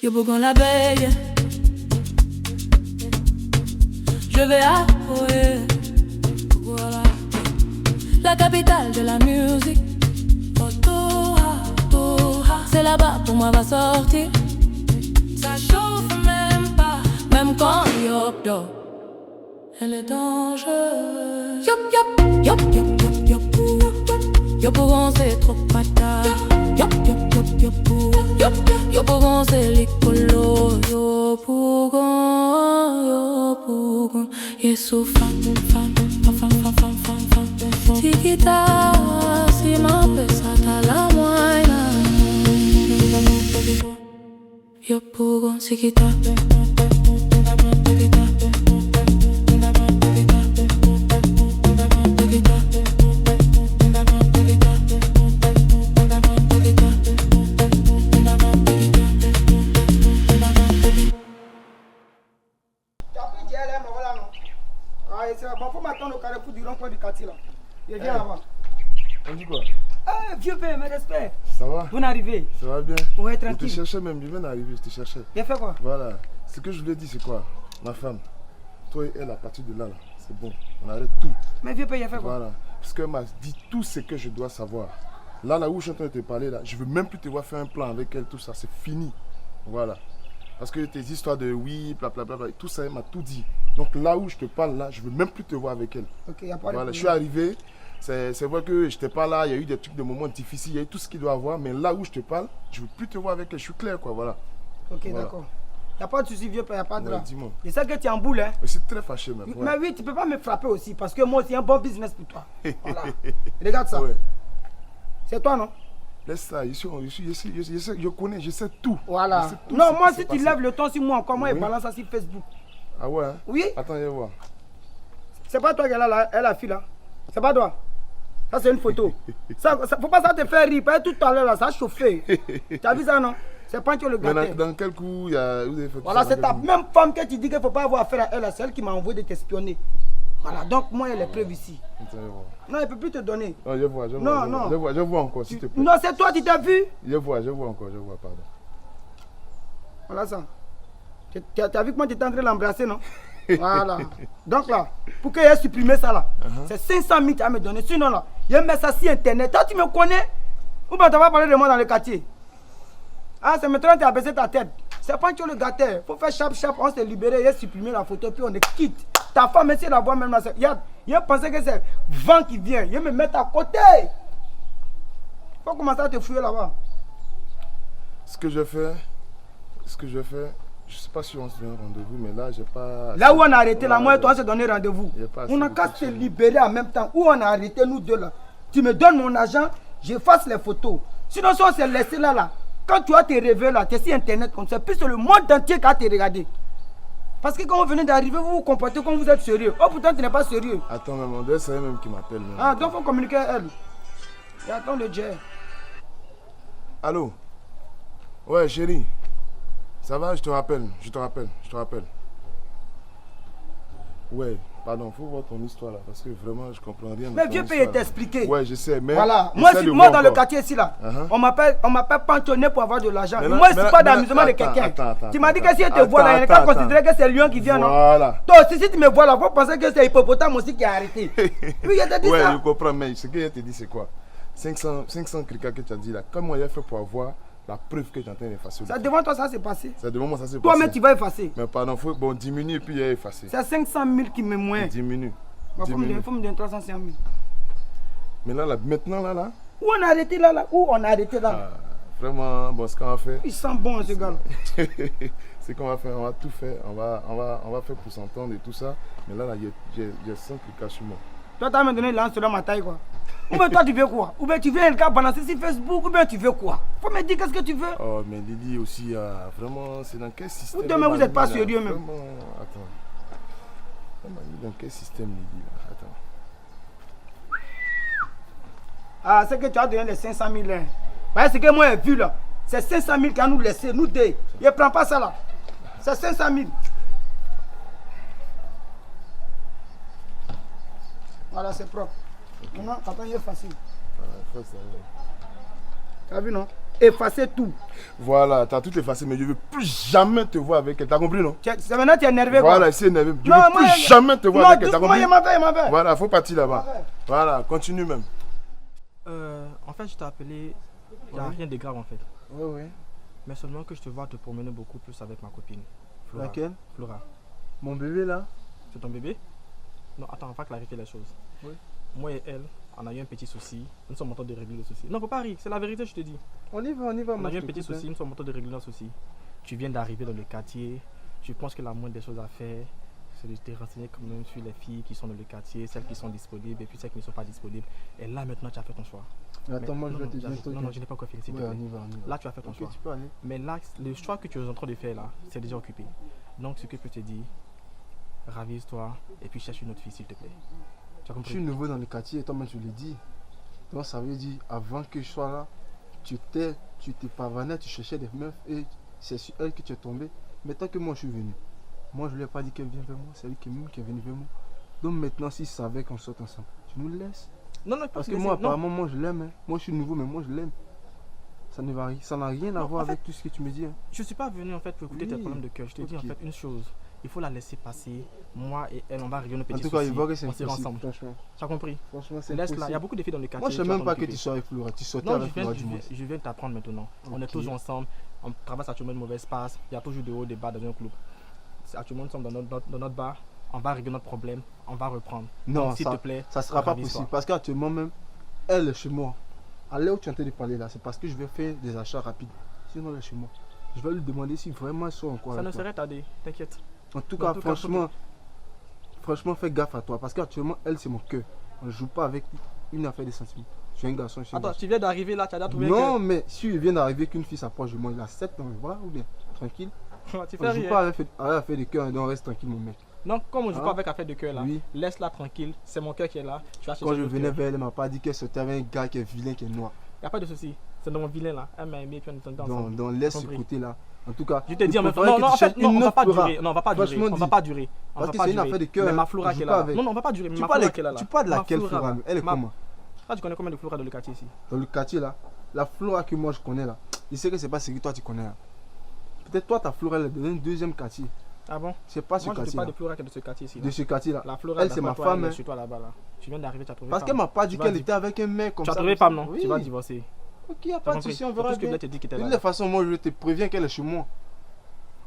Yo Bourgogne la veille, je vais à Oé, voilà, la capitale de la musique. C'est là-bas pour moi va sortir. Ça chauffe même pas, même quand yop yop. Elle est dangereuse. Yop yop yop yop yop yop. Yop Bourgogne c'est trop patate. Yop yop yop yop yop. Yop Bourgogne c'est l'écolo. Yop Bourgogne. Yesu femme femme. Tikita si ma pesata la moina. Yop Bourgogne Tikita. Bon, faut m'attendre au carrefour du rond-point du quartier là. Je viens avant. On dit quoi? Ah, vieux père, mes respects. Ça va? Vous n'arrivez? Ça va bien? Ouais, tranquille. Je te cherchais même, je viens d'arriver, je te cherchais. Il a fait quoi? Voilà. Ce que je voulais dire, c'est quoi? Ma femme, toi et elle, à partir de là, c'est bon. On arrête tout. Mais vieux père, il a fait quoi? Voilà. Parce qu'elle m'a dit tout ce que je dois savoir. Là où je suis en train de te parler, là, je veux même plus te voir faire un plan avec elle, tout ça, c'est fini. Voilà. Parce que tes histoires de oui, blablabla, tout ça, elle m'a tout dit. Donc là où je te parle, là, je veux même plus te voir avec elle. Ok, y a pas de voilà, je suis arrivé, c'est vrai que je n'étais pas là, il y a eu des trucs, de moments difficiles, il y a eu tout ce qu'il doit avoir, mais là où je te parle, je veux plus te voir avec elle, je suis clair, quoi, voilà. Ok, voilà. d'accord. Il n'y a pas de souci, vieux père, il n'y a pas de Ouais, drame. dis-moi. Je sais que tu es en boule, hein. Je suis très fâché, même. Ouais. Mais oui, tu ne peux pas me frapper aussi, parce que moi, c'est un bon business pour toi. Voilà. Regarde ça. Ouais. C'est toi, non? Laisse ça, je connais, je sais tout. Voilà. Je sais tout Non, ce moi, qui si s'est tu passé. lèves le ton sur moi, encore moi, Oui. il balance ça sur Facebook. Ah ouais, hein? Oui. Attends, viens voir. C'est pas toi qui est là, elle a fille là. C'est pas toi. Ça, c'est une photo. Ça, faut pas ça te faire rire. Pas tout à l'heure là, ça a chauffé. Tu as vu ça, non? C'est pas le Mais gâteau. dans quel coup, il y a, vous avez fait tout Voilà, ça, c'est dans ta quel coup? même femme que tu dis qu'il ne faut pas avoir affaire à elle, c'est elle qui m'a envoyé de t'espionner. Voilà, donc moi, elle est preuve ici. Attends, viens voir. Non, elle ne peut plus te donner. Non, je vois, je vois. Non, je non. vois, je vois encore, s'il te plaît. Non, c'est toi, tu t'as vu? Je vois encore, je vois, pardon. Voilà ça. Tu as vu comment tu étais en train de l'embrasser, non? Voilà. Donc là, pour qu'il ait supprimé ça là, c'est 500 000 à me donner. Sinon là, il met ça sur internet. Toi, tu me connais? Ou bien tu vas parler de moi dans le quartier? Ah, c'est maintenant que tu as baissé ta tête. C'est pas le gâteau. Faut faire chap, on s'est libéré, il a supprimé la photo, puis on est quitte. Ta femme, essaie d'avoir même là. Il a pensé que c'est vent qui vient. Il me met à côté. Faut commencer à te fouiller là-bas. Ce que je fais, je sais pas si on se donne rendez-vous, mais là, j'ai pas... Là où on a arrêté, là, Voilà, moi et toi, on s'est donné rendez-vous. Il y a pas assez On a de qu'à se questions. libérer en même temps. Où on a arrêté, nous deux là. Tu me donnes mon argent, j'efface les photos. Sinon, si on s'est laissé là, quand tu as tes rêves là, tu es sur internet comme ça, puis c'est le monde entier qui a te regardé. Parce que quand vous venez d'arriver, vous vous comportez comme vous êtes sérieux. Oh, pourtant, tu n'es pas sérieux. Attends, même, on dirait que c'est elle même qui m'appelle. même. Ah, donc il faut communiquer à elle. Et attends le Dieu. Allô? Ouais, chérie. Ça va? Je te rappelle. Ouais, pardon, faut voir ton histoire là, parce que vraiment, je comprends rien. Mais vieux père t'expliquer. Ouais, je sais, mais... Voilà, essaie de moi voir dans le encore. quartier ici là, Uh-huh. on m'appelle pantonné pour avoir de l'argent. Mais Moi, là- c'est mais pas là- d'amusement de attends, quelqu'un. attends, Tu m'as dit que si elle te attends, voit là, il n'y a qu'à attends, considérer que c'est lion qui vient, non? Voilà. Toi aussi, si tu me vois là, faut penser que c'est hippopotame aussi qui a arrêté. Oui, il t'a dit Ouais, ça. je comprends, mais ce que je te dis, c'est quoi? 500 criquets que tu as dit là, comment il a fait pour avoir la preuve que tu es en train d'effacer? Ça devant toi, ça s'est passé. C'est devant moi, ça s'est passé. Toi-même, tu vas effacer. Mais pardon, faut bon, diminue et puis il a effacé. C'est 500 000 qui me moins. Diminue. Il faut Diminue. me donner 350 000. Mais là, maintenant, là, Où on a arrêté là, où on a arrêté là. ah, vraiment, bon, ce qu'on va faire, Il sent bon ce gars là. c'est qu'on va faire, on va tout faire, on va faire pour s'entendre et tout ça. Mais là, j'ai 100 criquets sur moi. Toi, tu vas me donner l'an selon ma taille quoi. Ou bien toi, tu veux quoi? Ou bien tu veux un cas balancer sur Facebook, ou bien tu veux quoi? Faut me dire qu'est-ce que tu veux. Oh, mais Lily aussi, vraiment, c'est dans quel système? Ou demain, vous n'êtes pas elle m'a mis, là? sérieux même. Vraiment, attends. Elle m'a mis dans quel système, Lily là? Attends. Ah, c'est que tu as donné les 500 000 là. Voyez ce que moi j'ai vu là. C'est 500 000 qui a nous laissé, nous deux. Il ne prend pas ça là. C'est 500 000. Voilà, c'est propre. Maintenant, attends, il est facile. Ah, ça, ça, ouais. Tu as vu non? effacer tout. Voilà, tu as tout effacé, mais je ne veux plus jamais te voir avec elle. Tu as compris, non? C'est maintenant tu es énervé quoi. Voilà, c'est énervé. Je ne veux plus jamais te voir avec elle. Tu as compris? Il m'en va. Voilà, il faut partir là-bas. Voilà, continue même. En fait, je t'ai appelé. Il n'y a rien de grave en fait. Oui. Mais seulement que je te vois te promener beaucoup plus avec ma copine. Flora. Laquelle? Flora. Mon bébé là? C'est ton bébé? Non, attends, on va clarifier les choses. Oui. Moi et elle, on a eu un petit souci. Nous sommes en train de régler le souci. Non, faut pas rire, c'est la vérité, je te dis. On y va. On a eu un petit souci, nous sommes en train de régler le souci. Tu viens d'arriver dans le quartier. Je pense que la moindre des choses à faire, c'est de te renseigner quand même sur les filles qui sont dans le quartier, celles qui sont disponibles et puis celles qui ne sont pas disponibles. Et là, maintenant, tu as fait ton choix. Attends, moi je vais te dire. Non, je n'ai pas encore fini, s'il te Ouais, plaît. on y va. Là, tu as fait ton choix. Tu peux aller. Mais là, le choix que tu es en train de faire là, c'est déjà occupé. Donc, ce que je peux te dire, ravise-toi et puis cherche une autre fille, s'il te plaît. Tu as Je compris? suis nouveau dans le quartier et toi-même tu l'as dit. Donc ça veut dire, avant que je sois là, tu t'es pavanais, tu cherchais des meufs et c'est sur elle que tu es tombé. Mais tant que moi je suis venu, moi je lui ai pas dit qu'elle vient vers moi, c'est elle qui est venue vers moi. Donc maintenant, s'il savait qu'on saute ensemble, tu nous laisses. Non, Parce que moi, apparemment, moi je l'aime. Hein. Moi je suis nouveau, mais moi je l'aime. Ça n'a rien à voir avec tout ce que tu me dis. Hein. Je suis pas venu en fait pour écouter tes problèmes de cœur. Je te dis en fait une chose. Il faut la laisser passer. Moi et elle, on va régler nos petits soucis. En tout cas, il va que c'est impossible ensemble. Franchement. Tu as compris? Franchement, c'est Laisse là. Il y a beaucoup de filles dans le quartier. Moi, je sais même pas que tu sois avec Flora. Tu sortais avec Flora du moins. Je viens de t'apprendre maintenant. On est toujours ensemble. On traverse actuellement une mauvaise passe. Il y a toujours des hauts, des bas dans un club. Actuellement, nous sommes dans notre bar. On va régler notre problème. On va reprendre. Non, s'il te plaît, ça sera pas possible. Parce qu'actuellement même, elle est chez moi. À l'heure où tu es en train de parler là, c'est parce que je vais faire des achats rapides. Sinon, elle est chez moi. Je vais lui demander si vraiment elle soit encore. Ça ne serait tardé. T'inquiète. En tout cas, franchement, fais gaffe à toi. Parce qu'actuellement, elle, c'est mon cœur. On ne joue pas avec une affaire de sentiments. Je suis un garçon. Attends, tu viens d'arriver là, tu as déjà trouvé non, mais si il vient d'arriver qu'une fille s'approche de moi, il accepte dans mes bras ou bien tranquille. tu On fais ne joue rien. pas avec affaire de cœur, donc reste tranquille, mon mec. Non, comme on ne joue pas avec affaire de cœur là, Oui. laisse-la tranquille. C'est mon cœur qui est là. Tu vas Quand je venais vers elle, elle m'a pas dit qu'elle sortait avec un gars qui est vilain, qui est noir. Il n'y a pas de souci. C'est dans mon vilain là. Elle m'a aimé puis on est ensemble. Donc laisse ce Compris. côté là. En tout cas, Je te dis en même temps. faudrait Non, que en tu fait, cherches non, on une va autre pas Flora. durer. Non, on va pas durer. Franchement On va dit. pas durer. On Parce va que pas c'est une durer. affaire de cœur. Mais hein. ma Flora On qui joue est pas là. avec. Non, on va pas durer. Mais Tu ma parles Flora qui est là. tu parles de laquelle Ma Flora? Elle est Ma- comment? Ah, tu connais combien de Flora dans le quartier ici? Dans le quartier là, la Flora que moi je connais là, je sais que c'est pas ce que toi tu connais là. Peut-être toi ta Flora elle est dans un deuxième quartier. Ah bon? C'est pas ce Moi, je ne quartier pas là. de Flora qui est de ce quartier ici. De ce quartier là. La Flora, Elle c'est ma femme. Hein. Sur toi là-bas là. Tu viens d'arriver, tu as trouvé. Parce femme. qu'elle m'a pas dit Tu vas qu'elle dire- était avec un mec comme Tu as ça. trouvé comme femme, ça. non? Oui. Tu vas divorcer. Ok, y a T'as pas de compris? souci, on C'est verra tout ce que je bien. voulais te dire qui était De là. toute façon, moi je te préviens qu'elle est chez moi.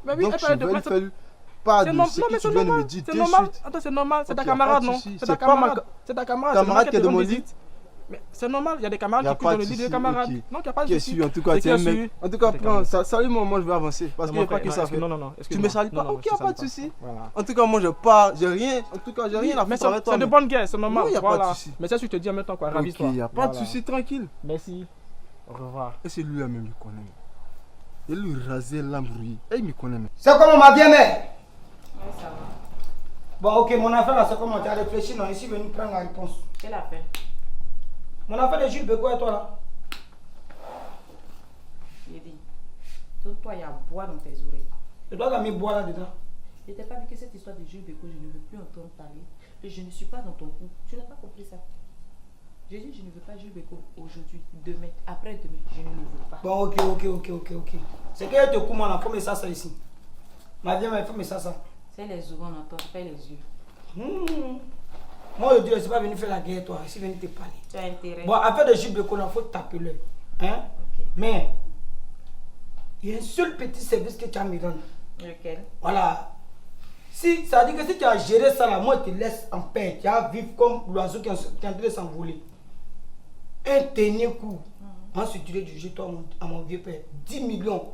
Mais oui, Donc elle je peut être de vais quoi, lui faire pas de non, ce mais que c'est tu viens de me normal. dire C'est de normal. suite. Attends, c'est normal. C'est Ok, ta y a pas de camarade, non? souci. C'est ta C'est pas ma camarade. C'est ta camarade. camarade c'est qui est normal de mon qu'elle te lit. visite. Mais c'est normal, il y a des camarades Y a qui couchent pas dans de le lit des souci, camarades. ok. Non, il n'y a pas de Qui est souci. sûr, en tout cas, C'est tiens, qui est mec. sûr. En tout cas, C'est prends, salue-moi, moi je vais avancer. Parce qu'il n'y a pas que ça à faire. Non. Tu me salues pas? Non, Ok, je y a salue pas de souci. Voilà. En tout cas, moi je pars, j'ai rien. En tout cas, j'ai rien à Mais foutre avec toi. c'est de bonne guerre, c'est normal. Non, y a pas de Voilà. souci. Mais c'est ce que je te dis en même temps, quoi. Ok, Ravise-toi. y a pas de Voilà. souci, tranquille. Merci. Au revoir. Et c'est lui-là même, il connaît. Il lui rasait l'embrouille. Et il me connaît même. C'est comment ma bien mère? Oui, ça va. Bon, ok, mon affaire là, c'est comment? Tu as réfléchi, non? Ici, venu prendre la réponse. Quelle affaire? Mon affaire de Jules Beko et toi là? J'ai dit, donne-toi à boire dans tes oreilles. Et toi, tu as mis bois là-dedans. Je t'ai pas dit que cette histoire de Jules Beko, je ne veux plus entendre parler. Et je ne suis pas dans ton coup. Tu n'as pas compris ça. J'ai dit, je ne veux pas Jules Beko aujourd'hui, demain, après-demain. Je ne le veux pas. Bon, ok. C'est que te commande là, faut me ça ici. Ma bien mère, faut me ça. C'est les oreilles, on entend, fais les yeux. Moi, je dis, je ne suis pas venu faire la guerre, toi. Je suis venu te parler. Tu as intérêt. Bon, affaire de Jules Beko, il faut taper le. Hein? Ok. Mais, il y a un seul petit service que tu as mis dans. Lequel? Voilà. Si, ça veut dire que si tu as géré ça là, moi je te laisse en paix. Tu vas vivre comme l'oiseau qui est en train de s'envoler. Un dernier coup, en se durée du jeu, toi, à mon vieux père, 10 millions.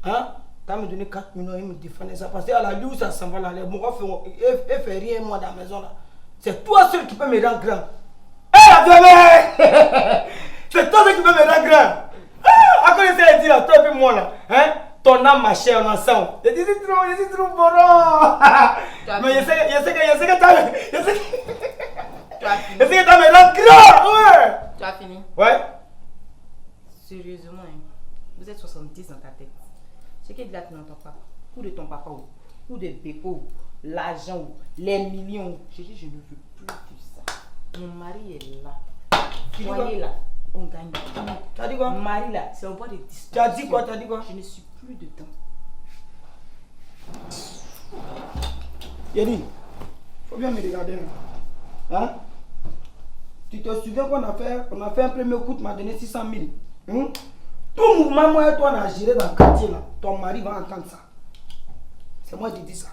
Hein? Tu as me donné 4 millions, il me défendait ça. Parce qu'à la lieu où ça s'en va là, les morts ne fait rien moi dans la maison là. C'est toi seul qui peux me rendre grand. Hé la bébé! C'est toi seul qui peux me rendre grand. Ah, à quoi essayer de dire, toi et puis moi là? Hein? Ton âme, ma chère, on ensemble. Je suis trop boron. Mais je sais que tu as me rendre grand. Ouais. Tu as fini? Ouais. Sérieusement, hein, vous êtes 70 dans ta tête. Ce qu'il dit là, tu n'entends pas. Ou de ton papa, ou de Beko, l'argent, les millions. Je dis, je ne veux plus de ça. Mon mari est là. Voyez là. on gagne. Tu as dit quoi? Marie là, c'est un point de distance. Tu as dit quoi? Tu as dit quoi? Je ne suis plus dedans. Yeri, faut bien me regarder. Hein? Tu te souviens qu'on a fait un premier coup, tu m'as donné 600 000. Tout mouvement, moi et toi, on a géré dans le quartier là. Ton mari va entendre ça. C'est moi qui dis ça.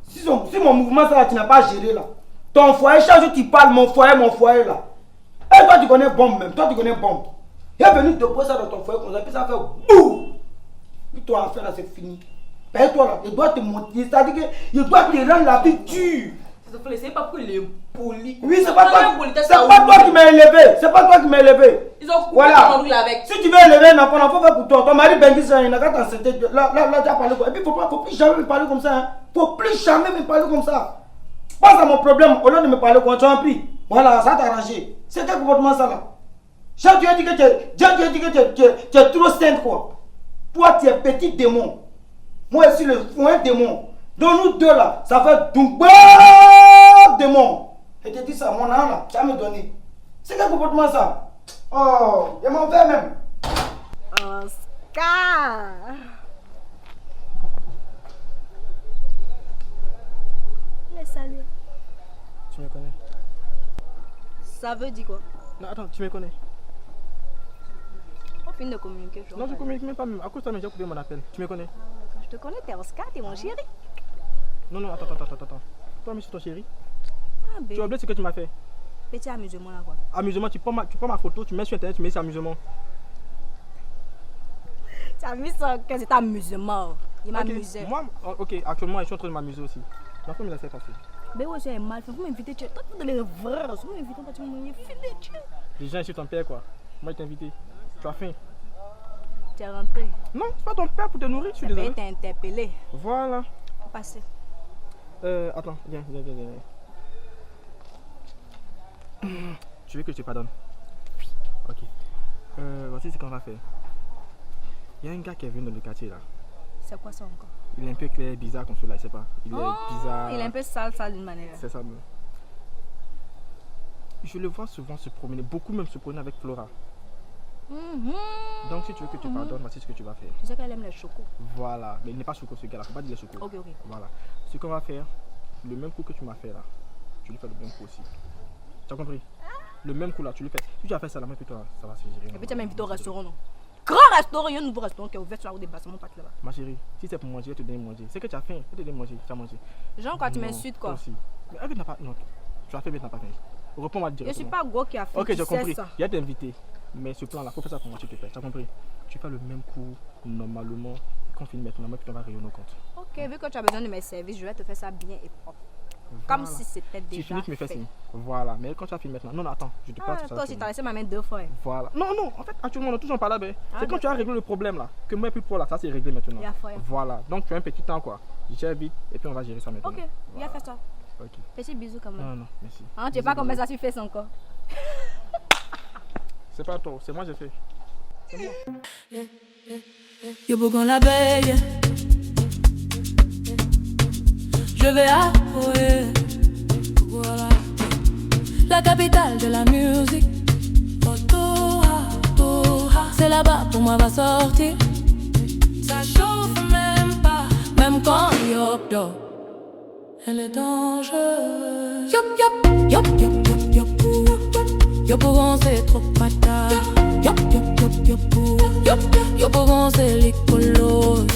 Si mon mouvement, ça, tu n'as pas géré là. Ton foyer, chaque jour tu parles, mon foyer là. Et toi, tu connais bombe même. Toi, tu connais bombe. Il est venu te poser ça dans ton foyer comme ça, puis ça fait boum. Puis toi, en fait là, c'est fini. Et toi là, il doit te montrer. C'est-à-dire qu'il doit te rendre la vie dure. C'est pas pour les polis. Oui, c'est pas toi qui m'as élevé. C'est pas toi qui m'as élevé. Ils ont coupé voilà. ton ongle avec. Si tu veux élever un enfant, il faut faire pour toi. Ton mari Bengi, il n'a qu'à t'enceter. Là, tu as parlé quoi. Et puis, faut plus jamais me parler comme ça. Hein. Faut plus jamais me parler comme ça. Pense à mon problème. Au lieu de me parler comme tu as pris. Voilà, ça t'a arrangé. C'est quel comportement ça là? Dieu a dit que tu es trop sainte quoi. Toi, tu es petit démon. Moi, je suis le foin démon. Donc, nous deux là, ça fait Dumba démon. Et tu dis ça, mon âme là, tu vas me donner. C'est quel comportement ça? Oh, il m'en fait même. Oscar! Les salut. Tu me connais? Ça veut dire quoi? Non, attends, tu me connais? On finit de communiquer. Non, je communique même pas. À cause de toi, mais j'ai coupé mon appel. Tu me connais? Je te connais, t'es Oscar, t'es mon chéri. Non, attends. Toi, mais c'est ton chéri. Ah, Tu as oublié ce que tu m'as fait? Petit amusement là quoi. Amusement, tu prends ma photo, tu mets sur internet, tu mets c'est amusement. Tu as mis ça que c'est amusement. Il Ok, m'amusait. moi, ok, actuellement, je suis en train de m'amuser aussi. Ma femme me laisse passer. Mais ouais, j'ai mal fait. Vous m'invitez, toi, tu donnes les vrais. Vous m'invitez, tu m'as filé, tu. Les gens insultent ton père, quoi. Moi, je t'ai invité. Tu as faim? Tu es rentré. Non, c'est pas ton père pour te nourrir, je suis désolé. Tu t'es interpellé. Voilà. Faut passer. Attends, viens. Tu veux que je te pardonne? Oui. Ok. Voici ce qu'on va faire. Il y a un gars qui est venu dans le quartier là. C'est quoi ça encore? Il est un peu clair, bizarre comme cela, je sais pas. Il est bizarre. Il est un peu sale d'une manière. C'est ça même. Je le vois souvent se promener, beaucoup même se promener avec Flora. Donc si tu veux que tu pardonnes, voici ce que tu vas faire. Tu sais qu'elle aime les chocos. Voilà, mais il n'est pas choco ce gars-là, faut pas dire les chocos. Ok. Voilà. Ce qu'on va faire, le même coup que tu m'as fait là, tu lui fais le même coup aussi. Tu as compris? Le même coup là, tu lui fais. Si tu as fait ça là, moi plutôt ça va se gérer. Et puis tu m'invites au restaurant, non? Grand restaurant, il y a un nouveau restaurant qui est ouvert sur la route des Bassements, pas là-bas. Ma chérie, si c'est pour manger, je te donne manger. C'est que tu as faim, je te donne manger, tu as mangé. Genre quoi, tu Non, m'insultes toi quoi? aussi. Mais elle n'a pas. Non, tu as fait, mais tu n'as pas faim. Réponds-moi Je directement. suis pas gros qui a fait. Ok, j'ai compris. Ça. Il y a t'invité. Mais ce plan là, faut faire ça pour moi, tu te fais. Tu as compris? Tu fais le même coup, normalement. Quand on finit maintenant, moi, puis on va rayonner au compte. Ok, vu que tu as besoin de mes services, je vais te faire ça bien et propre. Comme si c'était déjà. Tu finis, tu me fais signe. Voilà, mais quand tu as fini maintenant. Non, attends, je te passe ça. Toi aussi, t'as laissé ma main 2 fois. Voilà. Non, en fait, actuellement, on est toujours pas là. C'est quand d'accord. tu as réglé le problème là, que moi, plus pour là, ça c'est réglé maintenant. Il y a foi. Voilà, donc tu as un petit temps quoi. Je gère vite et puis on va gérer ça maintenant. Ok, viens faire ça. Ok. Petit bisou quand même. Non, merci. Hein, tu sais pas combien ça tu fais encore. C'est pas toi, c'est moi j'ai fait. C'est moi. Yo Bourgogne l'abeille. Je vais à Oé. Voilà. La capitale de la musique. C'est là-bas pour moi va sortir. Ça chauffe même pas. Même quand Yop dort. Elle est dangereuse. Yop. Yop Bourgogne c'est trop patate. Yop Bourgogne c'est l'école.